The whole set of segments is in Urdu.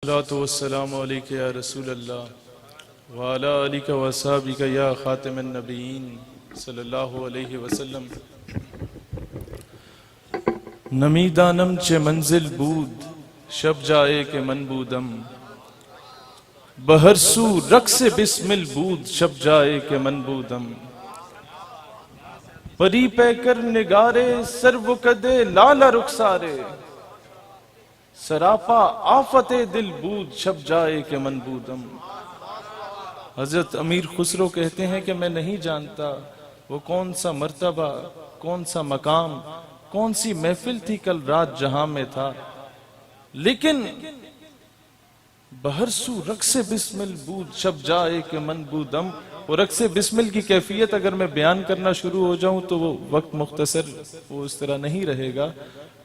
الصلاۃ والسلام علیک یا رسول اللہ وعلی آلک و اصحابک یا خاتم النبیین صلی اللہ علیہ وسلم. نمیدانم چه منزل بود شب جائے کہ من بودم، بہر سو رقص بسمل بود شب جائے کہ من بودم. پری پہ کر نگارے سرو کدے لالا رخسارے، سراپا آفت دل بود شب جائے کہ من بودم. حضرت امیر خسرو کہتے ہیں کہ میں نہیں جانتا وہ کون سا مرتبہ، کون سا مقام، کون سی محفل تھی کل رات جہاں میں تھا، لیکن بہر سو رقص بسمل بود شب جائے کہ من بودم. وہ رقص بسمل کی کیفیت اگر میں بیان کرنا شروع ہو جاؤں تو وہ وقت مختصر وہ اس طرح نہیں رہے گا،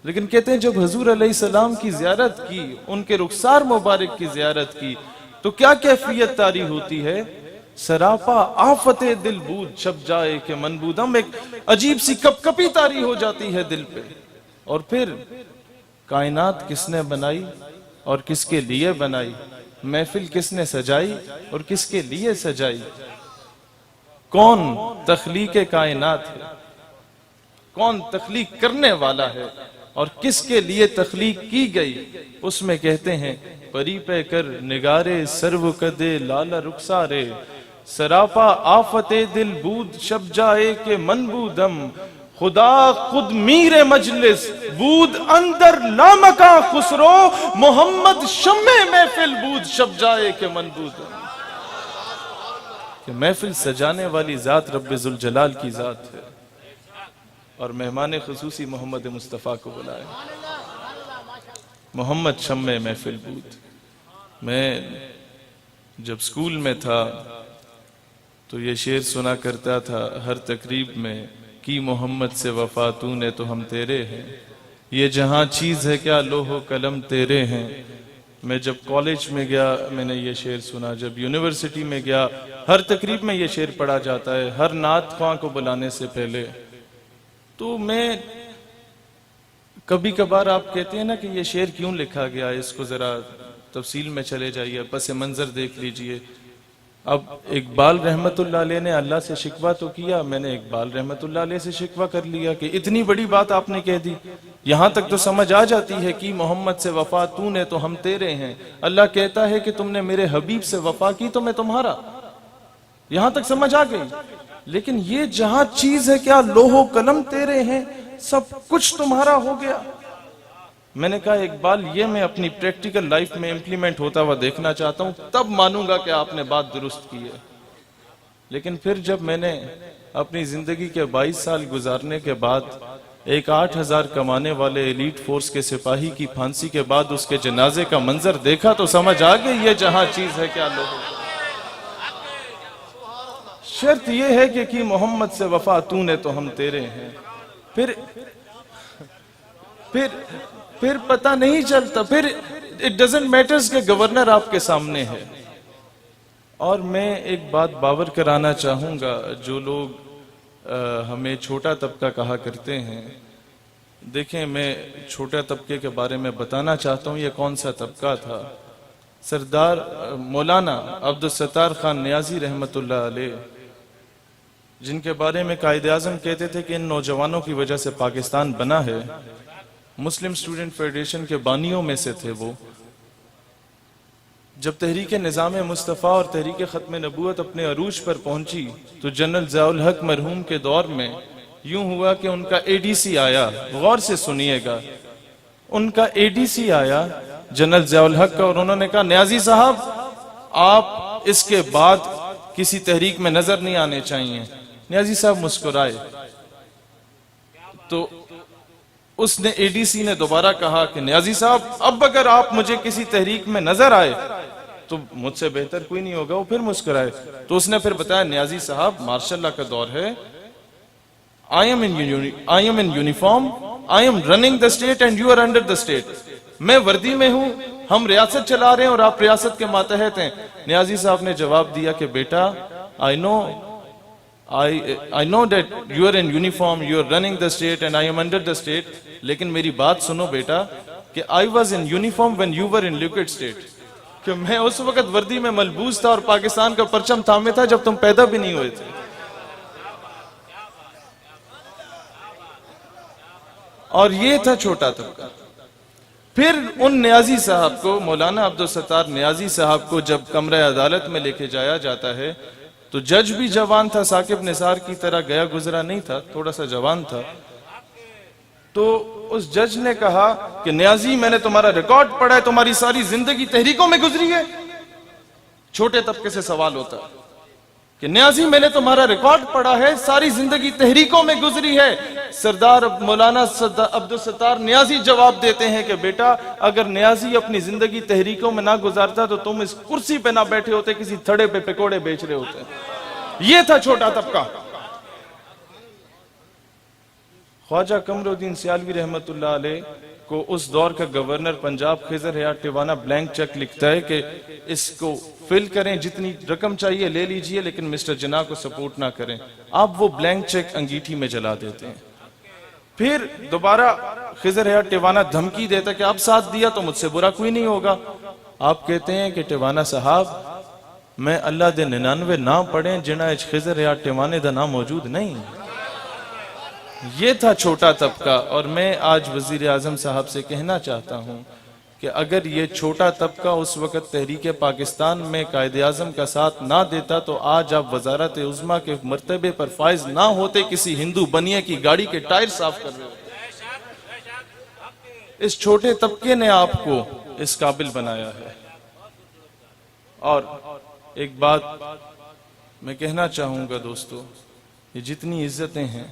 لیکن کہتے ہیں جب حضور علیہ السلام کی زیارت کی، ان کے رخسار مبارک کی زیارت کی، تو کیا کیفیت طاری ہوتی ہے؟ سراپا آفت دل بود شب جائے کہ من بودم. ایک عجیب سی کپ کپی طاری ہو جاتی ہے دل پہ. اور پھر کائنات کس نے بنائی اور کس کے لیے بنائی؟ محفل کس نے سجائی اور کس کے لیے سجائی؟ کون تخلیق کائنات ہے؟ کون تخلیق کرنے والا ہے اور کس کے لیے تخلیق کی گئی؟ اس میں کہتے ہیں پری پہ کر نگارے سرو کدے لالا رخسارے، سراپا آفت دل بود شب جائے کہ من بودم. خدا خود میر مجلس بود اندر لامکاں خسرو، محمد شمع محفل بود شب جائے کہ من بودم. کہ محفل سجانے والی ذات رب ذوالجلال کی ذات ہے اور مہمان خصوصی محمد مصطفیٰ کو بلائے. محمد شمع محفل بود. میں جب سکول میں تھا تو یہ شعر سنا کرتا تھا ہر تقریب میں، کی محمد سے وفا تو نے تو ہم تیرے ہیں، یہ جہاں چیز ہے کیا لوح و قلم تیرے ہیں. میں جب کالج میں گیا میں نے یہ شعر سنا، جب یونیورسٹی میں گیا ہر تقریب میں یہ شعر پڑھا جاتا ہے، ہر نعت خواں کو بلانے سے پہلے. تو میں کبھی کبھار آپ کہتے ہیں نا کہ یہ شعر کیوں لکھا گیا، اس کو ذرا تفصیل میں چلے جائیے، پس منظر دیکھ لیجئے. اب اقبال رحمت اللہ علیہ نے اللہ سے شکوہ تو کیا، میں نے اقبال رحمت اللہ علیہ سے شکوہ کر لیا کہ اتنی بڑی بات آپ نے کہہ دی. یہاں تک تو سمجھ آ جاتی ہے کہ محمد سے وفا تو نے تو ہم تیرے ہیں. اللہ کہتا ہے کہ تم نے میرے حبیب سے وفا کی تو میں تمہارا. یہاں تک سمجھ آ گئی. لیکن یہ جہاں چیز ہے کیا لوح و قلم تیرے ہیں، سب کچھ تمہارا ہو گیا. میں نے کہا اقبال یہ میں اپنی پریکٹیکل لائف میں امپلیمنٹ ہوتا ہوا دیکھنا چاہتا ہوں، تب مانوں گا کہ آپ نے بات درست کی ہے. لیکن پھر جب میں نے اپنی زندگی کے 22 سال گزارنے کے بعد ایک 8000 کمانے والے ایلیٹ فورس کے سپاہی کی پھانسی کے بعد اس کے جنازے کا منظر دیکھا تو سمجھ آ گئی یہ جہاں چیز ہے کیا لوح. شرط یہ ہے کہ کی محمد سے وفا تو نے تو ہم تیرے ہیں. پھر پتہ نہیں چلتا، پھر it doesn't matters کہ گورنر آپ کے سامنے ہے. اور میں ایک بات باور کرانا چاہوں گا، جو لوگ ہمیں چھوٹا طبقہ کہا کرتے ہیں، دیکھیں میں چھوٹا طبقے کے بارے میں بتانا چاہتا ہوں یہ کون سا طبقہ تھا. سردار مولانا عبدالستار خان نیازی رحمت اللہ علیہ، جن کے بارے میں قائد اعظم کہتے تھے کہ ان نوجوانوں کی وجہ سے پاکستان بنا ہے. مسلم اسٹوڈنٹ فیڈریشن کے بانیوں میں سے تھے وہ. جب تحریک نظام مصطفیٰ اور تحریک ختم نبوت اپنے عروج پر پہنچی تو جنرل ضیاء الحق مرحوم کے دور میں یوں ہوا کہ ان کا اے ڈی سی آیا. غور سے سنیے گا، ان کا اے ڈی سی آیا جنرل ضیاء الحق کا، اور انہوں نے کہا نیازی صاحب آپ اس کے بعد کسی تحریک میں نظر نہیں آنے چاہیے. نیازی صاحب مسکرائے. تو اس نے اے ڈی سی نے دوبارہ کہا کہ نیازی صاحب اب اگر آپ مجھے کسی تحریک میں نظر آئے تو مجھ سے بہتر کوئی نہیں ہوگا. وہ پھر مسکرائے. تو اس نے پھر بتایا نیازی صاحب مارشل لا کا دور ہے، I am in uniform, I am running the state and you are under the state. میں وردی میں ہوں، ہم ریاست چلا رہے ہیں اور آپ ریاست کے ماتحت ہیں. نیازی صاحب نے جواب دیا کہ بیٹا I know that you are in uniform, you are running the state and I am under the state. لیکن میری بات سنو بیٹا کہ I was in uniform when you were in liquid state. کہ میں اس وقت وردی میں ملبوس تھا اور پاکستان کا پرچم تھامے تھا جب تم پیدا بھی نہیں ہوئے تھے. اور یہ تھا چھوٹا طبقہ. پھر ان نیازی صاحب کو، مولانا عبدالستار نیازی صاحب کو جب کمرہ عدالت میں لے کے جایا جاتا ہے تو جج بھی جوان تھا، ثاقب نثار کی طرح گیا گزرا نہیں تھا، تھوڑا سا جوان تھا. تو اس جج نے کہا کہ نیازی میں نے تمہارا ریکارڈ پڑھا ہے، تمہاری ساری زندگی تحریکوں میں گزری ہے. چھوٹے طبقے سے سوال ہوتا ہے کہ نیازی میں نے تمہارا ریکارڈ پڑھا ہے، ساری زندگی تحریکوں میں گزری ہے. سردار مولانا عبدالستار نیازی جواب دیتے ہیں کہ بیٹا اگر نیازی اپنی زندگی تحریکوں میں نہ گزارتا تو تم اس کرسی پہ نہ بیٹھے ہوتے، کسی تھڑے پہ پکوڑے بیچ رہے ہوتے. یہ تھا چھوٹا طبقہ. خواجہ قمر الدین سیالوی رحمت اللہ علیہ کو اس دور کا گورنر پنجاب خضر حیات ٹیوانہ بلینک چیک لکھتا ہے کہ اس کو فل کریں، جتنی رقم چاہیے لے لیجئے لیکن مسٹر جناح کو سپورٹ نہ کریں. آپ وہ بلینک چیک انگیٹھی میں جلا دیتے ہیں. پھر دوبارہ خضر حیات ٹیوانہ دھمکی دیتا کہ آپ ساتھ دیا تو مجھ سے برا کوئی نہیں ہوگا. آپ کہتے ہیں کہ ٹیوانہ صاحب میں اللہ دے 99 نام پڑھیں جنہاں اچ خضر حیات ٹیوانے دا نام موجود نہیں. یہ تھا چھوٹا طبقہ. اور میں آج وزیر اعظم صاحب سے کہنا چاہتا ہوں کہ اگر یہ چھوٹا طبقہ اس وقت تحریک پاکستان میں قائد اعظم کا ساتھ نہ دیتا تو آج آپ وزارت عظمیٰ کے مرتبے پر فائز نہ ہوتے، کسی ہندو بنیے کی گاڑی کے ٹائر صاف کر رہے ہوتے. اس چھوٹے طبقے نے آپ کو اس قابل بنایا ہے. اور ایک بات میں کہنا چاہوں گا دوستو، یہ جتنی عزتیں ہیں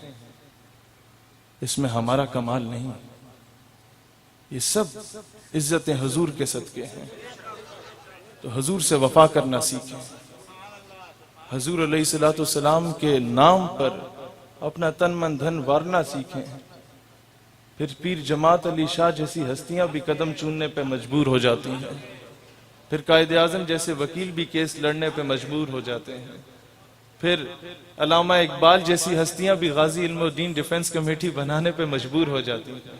اس میں ہمارا کمال نہیں، یہ سب عزتیں حضور کے صدقے ہیں. تو حضور سے وفا کرنا سیکھیں، حضور علیہ السلام کے نام پر اپنا تن من دھن وارنا سیکھیں. پھر پیر جماعت علی شاہ جیسی ہستیاں بھی قدم چوننے پہ مجبور ہو جاتی ہیں. پھر قائد اعظم جیسے وکیل بھی کیس لڑنے پہ مجبور ہو جاتے ہیں. پھر علامہ اقبال جیسی ہستیاں بھی غازی علم الدین ڈیفنس کمیٹی بنانے پہ مجبور ہو جاتی ہیں.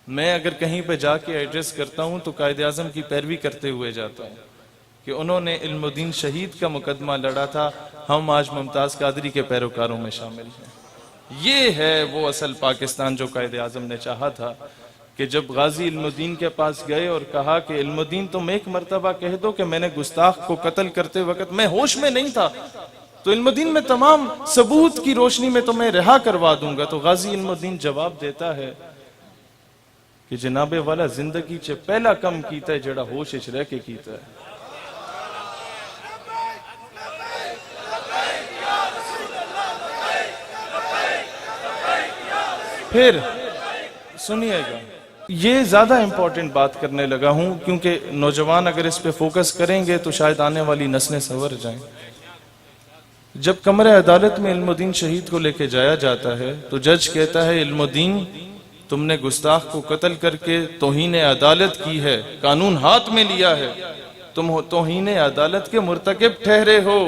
میں اگر کہیں پہ جا کے ایڈریس کرتا ہوں تو قائد اعظم کی پیروی کرتے ہوئے جاتا ہوں کہ انہوں نے علم الدین شہید کا مقدمہ لڑا تھا، ہم آج ممتاز قادری کے پیروکاروں میں شامل ہیں. یہ ہے وہ اصل پاکستان جو قائد اعظم نے چاہا تھا کہ جب غازی علم الدین کے پاس گئے اور کہا کہ علم الدین تم ایک مرتبہ کہہ دو کہ میں نے گستاخ کو قتل کرتے وقت میں ہوش میں نہیں تھا تو علم الدین میں تمام ثبوت کی روشنی میں تمہیں رہا کروا دوں گا. تو غازی علم الدین جواب دیتا ہے کہ جناب والا زندگی چے پہلا کم کیتا ہے جڑا ہوش اچ رہ کے کیتا ہے. پھر سنیے گا، یہ زیادہ امپورٹنٹ بات کرنے لگا ہوں کیونکہ نوجوان اگر اس پہ فوکس کریں گے تو شاید آنے والی نسلیں سنور جائیں. جب کمرہ عدالت میں علم الدین شہید کو لے کے جایا جاتا ہے تو جج کہتا ہے علم الدین تم نے گستاخ کو قتل کر کے توہین عدالت کی ہے، قانون ہاتھ میں لیا ہے، تم توہین عدالت کے مرتکب ٹھہرے ہو.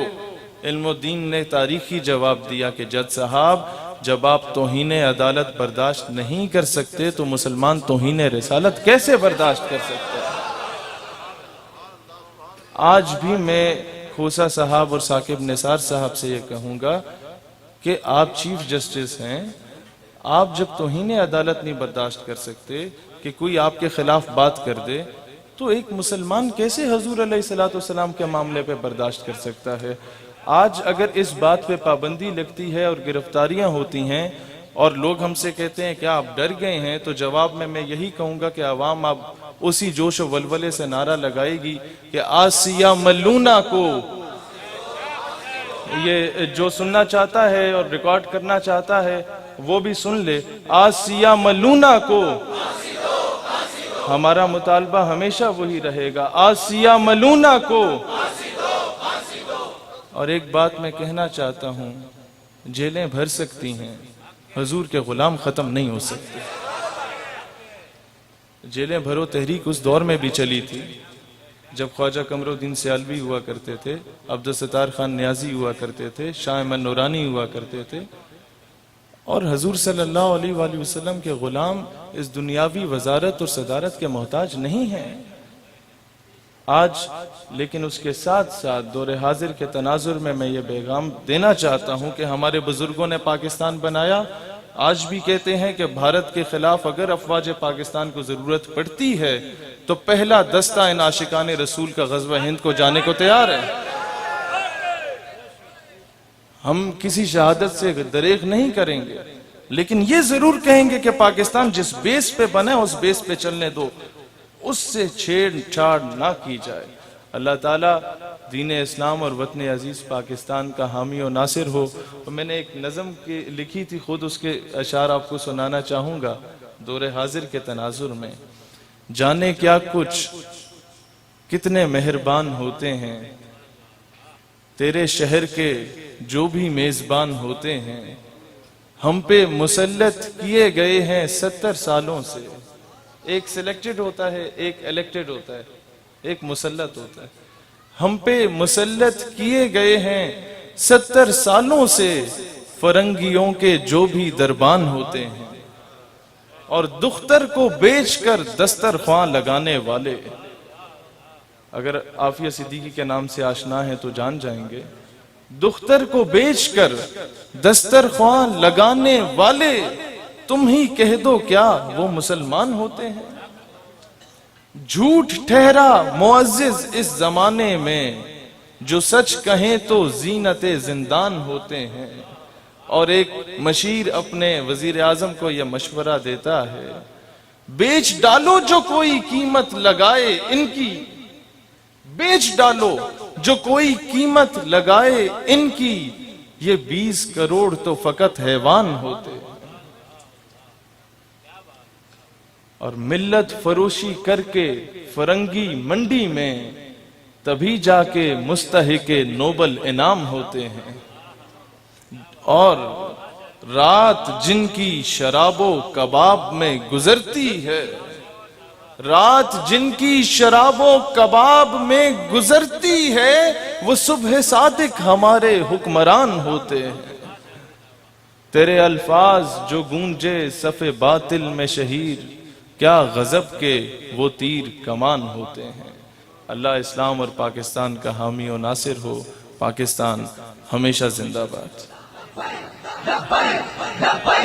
علم الدین نے تاریخی جواب دیا کہ جج صاحب جب آپ توہین عدالت برداشت نہیں کر سکتے تو مسلمان توہین رسالت کیسے برداشت کر سکتے ہیں؟ آج بھی میں کھوسا صاحب اور ثاقب نثار صاحب سے یہ کہوں گا کہ آپ چیف جسٹس ہیں، آپ جب توہین عدالت نہیں برداشت کر سکتے کہ کوئی آپ کے خلاف بات کر دے تو ایک مسلمان کیسے حضور علیہ السلام کے معاملے پہ برداشت کر سکتا ہے؟ آج اگر اس بات پہ پابندی لگتی ہے اور گرفتاریاں ہوتی ہیں اور لوگ ہم سے کہتے ہیں کہ آپ ڈر گئے ہیں تو جواب میں یہی کہوں گا کہ عوام اب اسی جوش و ولولے سے نعرہ لگائے گی کہ آسیہ ملونہ کو، یہ جو سننا چاہتا ہے اور ریکارڈ کرنا چاہتا ہے وہ بھی سن لے، آسیہ ملونہ کو. ہمارا مطالبہ ہمیشہ وہی رہے گا، آسیہ ملونہ کو. اور ایک بات میں کہنا چاہتا ہوں، جیلیں بھر سکتی ہیں، حضور کے غلام ختم نہیں ہو سکتے. جیلیں بھرو تحریک اس دور میں بھی چلی تھی جب خواجہ قمر الدین سیالوی ہوا کرتے تھے، عبدالستار خان نیازی ہوا کرتے تھے، شاہ احمد نورانی ہوا کرتے تھے. اور حضور صلی اللہ علیہ وآلہ وسلم کے غلام اس دنیاوی وزارت اور صدارت کے محتاج نہیں ہیں. آج لیکن اس کے ساتھ ساتھ دور حاضر کے تناظر میں یہ پیغام دینا چاہتا ہوں کہ ہمارے بزرگوں نے پاکستان بنایا، آج بھی کہتے ہیں کہ بھارت کے خلاف اگر افواج پاکستان کو ضرورت پڑتی ہے تو پہلا دستہ ان عاشقان رسول کا غزوہ ہند کو جانے کو تیار ہے۔ ہم کسی شہادت سے دریغ نہیں کریں گے، لیکن یہ ضرور کہیں گے کہ پاکستان جس بیس پہ بنے اس بیس پہ چلنے دو، اس سے چھیڑ چھاڑ نہ کی جائے۔ اللہ تعالیٰ دین اسلام اور وطن عزیز پاکستان کا حامی و ناصر ہو۔ میں نے ایک نظم لکھی تھی، خود اس کے اشعار آپ کو سنانا چاہوں گا دور حاضر کے تناظر میں۔ جانے کیا کچھ کتنے مہربان ہوتے ہیں تیرے شہر کے جو بھی میزبان ہوتے ہیں، ہم پہ مسلط کیے گئے ہیں 70 سالوں سے۔ ایک سلیکٹڈ ہوتا ہے، ایک الیکٹڈ ہوتا ہے، ایک مسلط ہوتا ہے۔ ہم پہ مسلط کیے گئے ہیں 70 سالوں سے فرنگیوں کے جو بھی دربان ہوتے ہیں، اور دختر کو بیچ کر دسترخواں لگانے والے۔ اگر عافیہ صدیقی کے نام سے آشنا ہے تو جان جائیں گے۔ دختر کو بیچ کر دسترخواں لگانے والے، تم ہی کہہ دو کیا وہ مسلمان ہوتے ہیں؟ جھوٹ ٹھہرا معزز اس زمانے میں، جو سچ کہیں تو زینت زندان ہوتے ہیں۔ اور ایک مشیر اپنے وزیر اعظم کو یہ مشورہ دیتا ہے، بیچ ڈالو جو کوئی قیمت لگائے ان کی، بیچ ڈالو جو کوئی قیمت لگائے ان کی، یہ 20 کروڑ تو فقط حیوان ہوتے ہیں۔ اور ملت فروشی کر کے فرنگی منڈی میں، تبھی جا کے مستحق نوبل انعام ہوتے ہیں۔ اور رات جن کی شراب و کباب میں گزرتی ہے، رات جن کی شراب و کباب میں گزرتی ہے، وہ صبح صادق ہمارے حکمران ہوتے ہیں۔ تیرے الفاظ جو گونجے صف باطل میں شہیر، کیا غضب کے وہ تیر کمان ہوتے ہیں۔ اللہ اسلام اور پاکستان کا حامی و ناصر ہو۔ پاکستان ہمیشہ زندہ باد۔